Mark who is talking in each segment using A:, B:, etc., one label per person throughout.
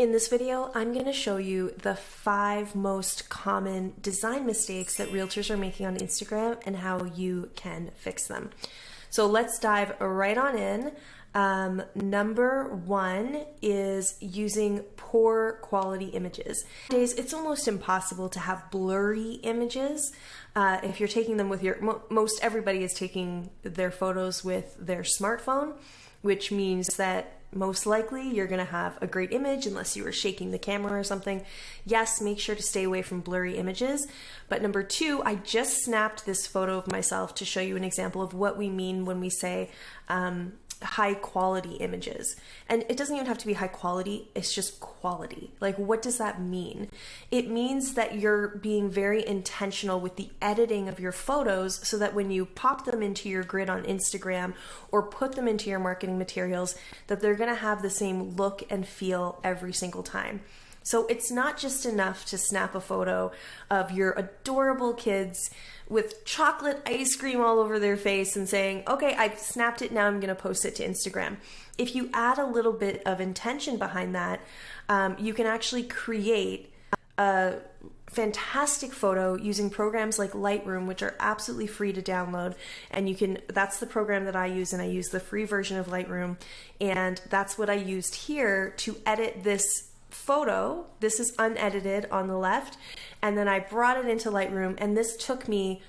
A: In this video, I'm going to show you the 5 most common design mistakes that realtors are making on Instagram and how you can fix them. So let's dive right on in. Number 1 is using poor quality images. Nowadays, it's almost impossible to have blurry images. If you're taking them with most everybody is taking their photos with their smartphone, which means that most likely you're going to have a great image unless you were shaking the camera or something. Yes, make sure to stay away from blurry images. But number 2, I just snapped this photo of myself to show you an example of what we mean when we say high quality images. And it doesn't even have to be high quality, it's just quality. Like, what does that mean? It means that you're being very intentional with the editing of your photos so that when you pop them into your grid on Instagram or put them into your marketing materials, that they're gonna have the same look and feel every single time. So it's not just enough to snap a photo of your adorable kids with chocolate ice cream all over their face and saying, okay, I've snapped it, now I'm gonna post it to Instagram. If you add a little bit of intention behind that, you can actually create a fantastic photo using programs like Lightroom, which are absolutely free to download. And that's the program that I use, and I use the free version of Lightroom. And that's what I used here to edit this photo. This is unedited on the left, and then I brought it into Lightroom, and this took me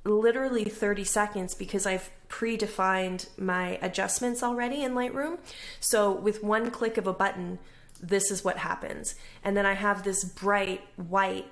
A: literally 30 seconds because I've predefined my adjustments already in Lightroom. So with one click of a button, this is what happens. And then I have this bright white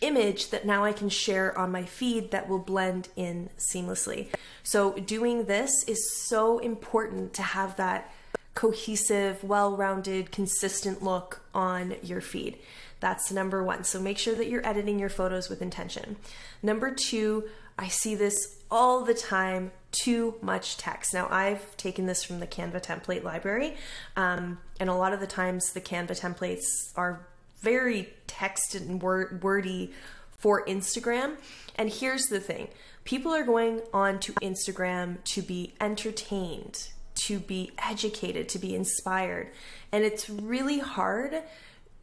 A: image that now I can share on my feed that will blend in seamlessly. So doing this is so important to have that cohesive, well-rounded, consistent look on your feed. That's number 1. So make sure that you're editing your photos with intention. Number 2, I see this all the time, too much text. Now, I've taken this from the Canva template library, and a lot of the times the Canva templates are very text and wordy for Instagram. And here's the thing. People are going on to Instagram to be entertained, to be educated, to be inspired. And it's really hard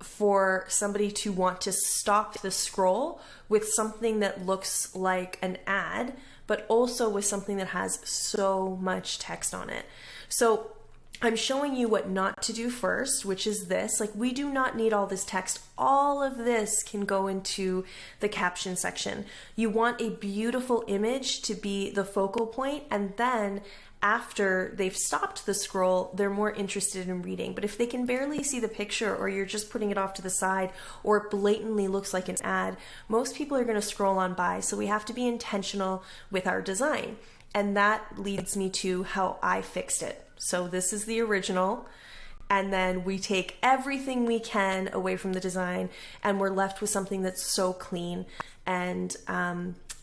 A: for somebody to want to stop the scroll with something that looks like an ad, but also with something that has so much text on it. So I'm showing you what not to do first, which is this. Like, we do not need all this text. All of this can go into the caption section. You want a beautiful image to be the focal point, and then after they've stopped the scroll, they're more interested in reading. But if they can barely see the picture, or you're just putting it off to the side, or it blatantly looks like an ad, most people are going to scroll on by. So we have to be intentional with our design. And that leads me to how I fixed it. So this is the original, and then we take everything we can away from the design, and we're left with something that's so clean. And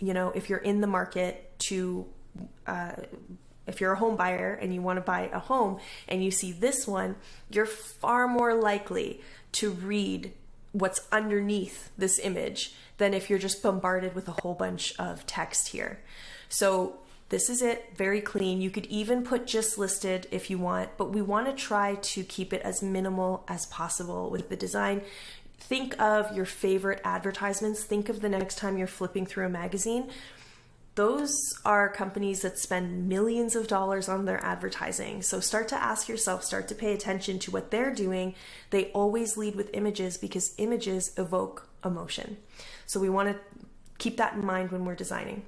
A: if you're in the market to if you're a home buyer and you want to buy a home and you see this one, you're far more likely to read what's underneath this image than if you're just bombarded with a whole bunch of text here. So this is it, very clean. You could even put just listed if you want, but we want to try to keep it as minimal as possible with the design. Think of your favorite advertisements. Think of the next time you're flipping through a magazine. Those are companies that spend millions of dollars on their advertising. So start to ask yourself, start to pay attention to what they're doing. They always lead with images because images evoke emotion. So we want to keep that in mind when we're designing.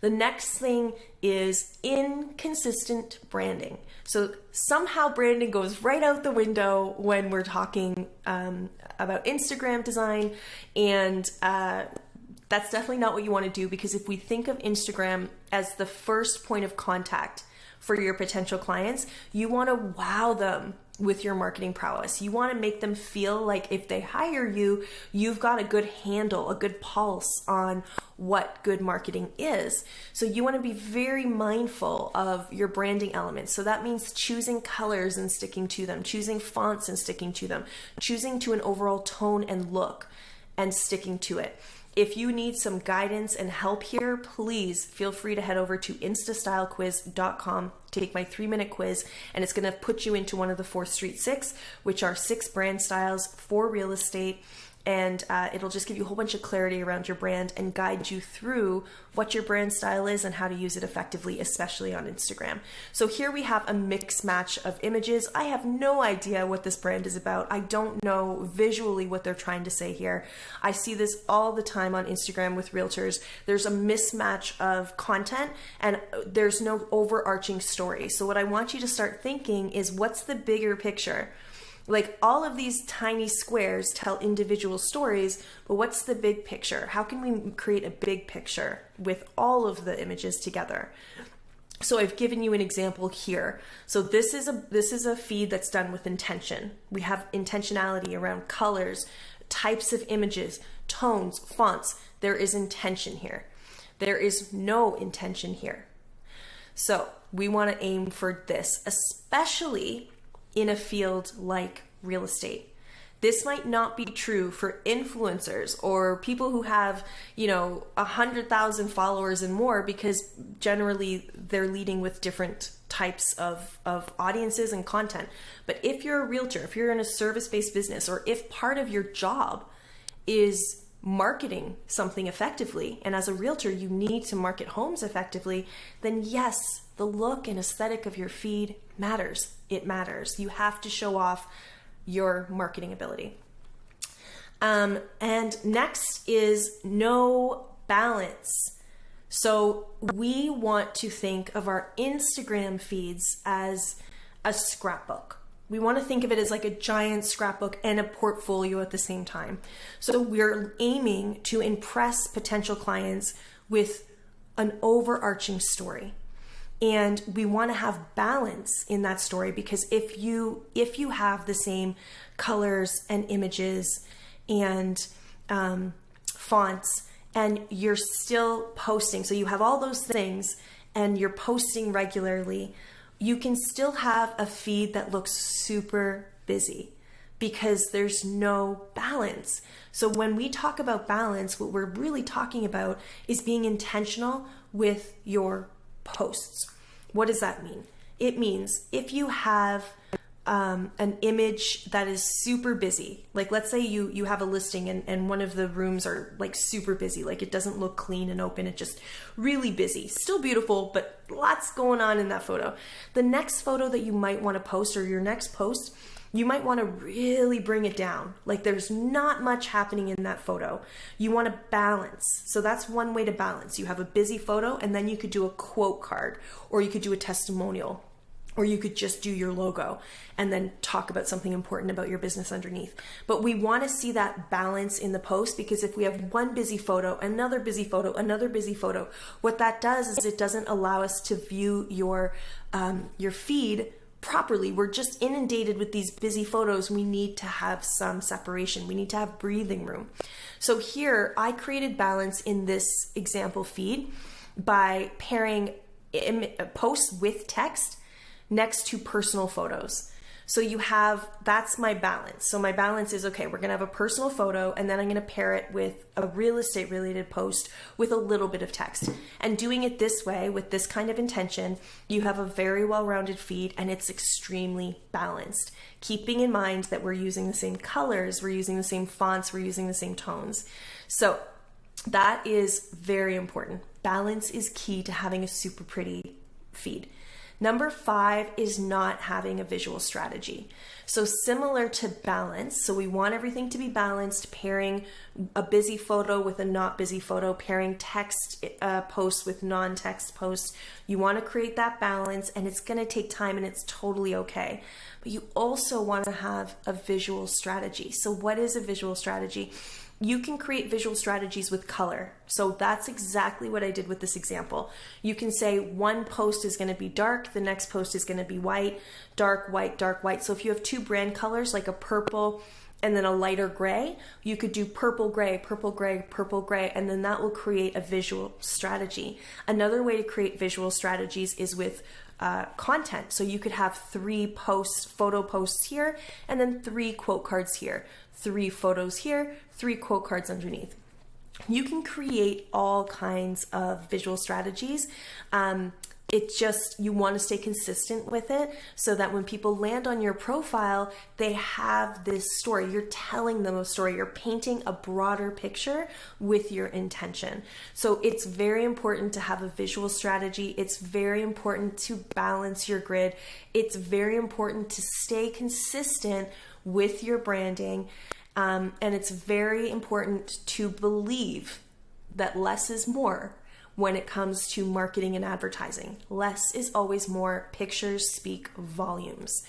A: The next thing is inconsistent branding. So somehow branding goes right out the window when we're talking about Instagram design, and that's definitely not what you want to do, because if we think of Instagram as the first point of contact for your potential clients, you want to wow them with your marketing prowess. You want to make them feel like if they hire you, you've got a good handle, a good pulse on what good marketing is. So you want to be very mindful of your branding elements. So that means choosing colors and sticking to them, choosing fonts and sticking to them, choosing to an overall tone and look and sticking to it. If you need some guidance and help here, please feel free to head over to instastylequiz.com to take my 3-minute quiz, and it's going to put you into one of the 4th Street 6, which are 6 brand styles for real estate. And it'll just give you a whole bunch of clarity around your brand and guide you through what your brand style is and how to use it effectively, especially on Instagram. So here we have a mix match of images. I have no idea what this brand is about. I don't know visually what they're trying to say here. I see this all the time on Instagram with realtors. There's a mismatch of content and there's no overarching story. So what I want you to start thinking is, what's the bigger picture? Like, all of these tiny squares tell individual stories, but what's the big picture? How can we create a big picture with all of the images together? So I've given you an example here. So this is a feed that's done with intention. We have intentionality around colors, types of images, tones, fonts. There is intention here. There is no intention here. So we want to aim for this, especially in a field like real estate. This might not be true for influencers or people who have, 100,000 followers and more, because generally they're leading with different types of audiences and content. But if you're a realtor, if you're in a service-based business, or if part of your job is marketing something effectively, and as a realtor you need to market homes effectively, then yes, the look and aesthetic of your feed matters. It matters. You have to show off your marketing ability. And next is no balance. So we want to think of our Instagram feeds as a scrapbook. We want to think of it as like a giant scrapbook and a portfolio at the same time. So we're aiming to impress potential clients with an overarching story. And we want to have balance in that story, because if you have the same colors and images and fonts, and you're still posting, so you have all those things and you're posting regularly, you can still have a feed that looks super busy because there's no balance. So when we talk about balance, what we're really talking about is being intentional with your posts. What does that mean? It means if you have an image that is super busy, like let's say you have a listing and one of the rooms are like super busy, like it doesn't look clean and open, it's just really busy, still beautiful, but lots going on in that photo. The next photo that you might want to post, or your next post, you might want to really bring it down. Like there's not much happening in that photo. You want to balance. So that's one way to balance. You have a busy photo, and then you could do a quote card, or you could do a testimonial, or you could just do your logo and then talk about something important about your business underneath. But we want to see that balance in the post, because if we have one busy photo, another busy photo, another busy photo, what that does is it doesn't allow us to view your feed properly. We're just inundated with these busy photos. We need to have some separation. We need to have breathing room. So here I created balance in this example feed by pairing posts with text next to personal photos. So that's my balance. So my balance is, okay, we're going to have a personal photo, and then I'm going to pair it with a real estate related post with a little bit of text. And doing it this way, with this kind of intention, you have a very well-rounded feed, and it's extremely balanced. Keeping in mind that we're using the same colors, we're using the same fonts, we're using the same tones. So that is very important. Balance is key to having a super pretty feed. Number 5 is not having a visual strategy. So similar to balance, so we want everything to be balanced, pairing a busy photo with a not busy photo, pairing text posts with non-text posts. You want to create that balance, and it's going to take time, and it's totally okay. But you also want to have a visual strategy. So what is a visual strategy? You can create visual strategies with color. So that's exactly what I did with this example. You can say one post is going to be dark, the next post is going to be white, dark, white, dark, white. So if you have two brand colors, like a purple and then a lighter gray, you could do purple, gray, purple, gray, purple, gray, and then that will create a visual strategy. Another way to create visual strategies is with content. So you could have 3 photo posts here, and then 3 quote cards here, 3 photos here, 3 quote cards underneath. You can create all kinds of visual strategies. It's just, you want to stay consistent with it so that when people land on your profile, they have this story. You're telling them a story. You're painting a broader picture with your intention. So it's very important to have a visual strategy. It's very important to balance your grid. It's very important to stay consistent with your branding. And it's very important to believe that less is more when it comes to marketing and advertising. Less is always more. Pictures speak volumes.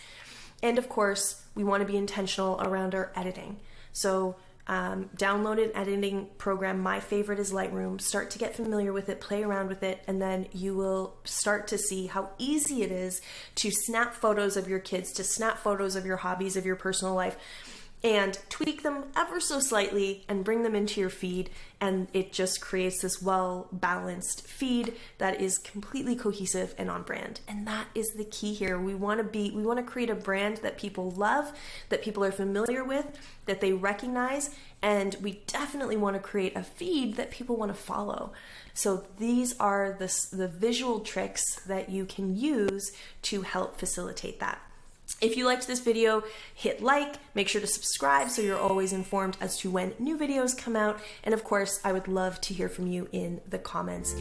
A: And of course, we want to be intentional around our editing. So download an editing program. My favorite is Lightroom. Start to get familiar with it, play around with it, and then you will start to see how easy it is to snap photos of your kids, to snap photos of your hobbies, of your personal life, and tweak them ever so slightly and bring them into your feed, and it just creates this well-balanced feed that is completely cohesive and on brand. And that is the key here. We want to create a brand that people love, that people are familiar with, that they recognize, and we definitely want to create a feed that people want to follow. So these are the visual tricks that you can use to help facilitate that. If you liked this video, hit like, make sure to subscribe so you're always informed as to when new videos come out. And of course, I would love to hear from you in the comments.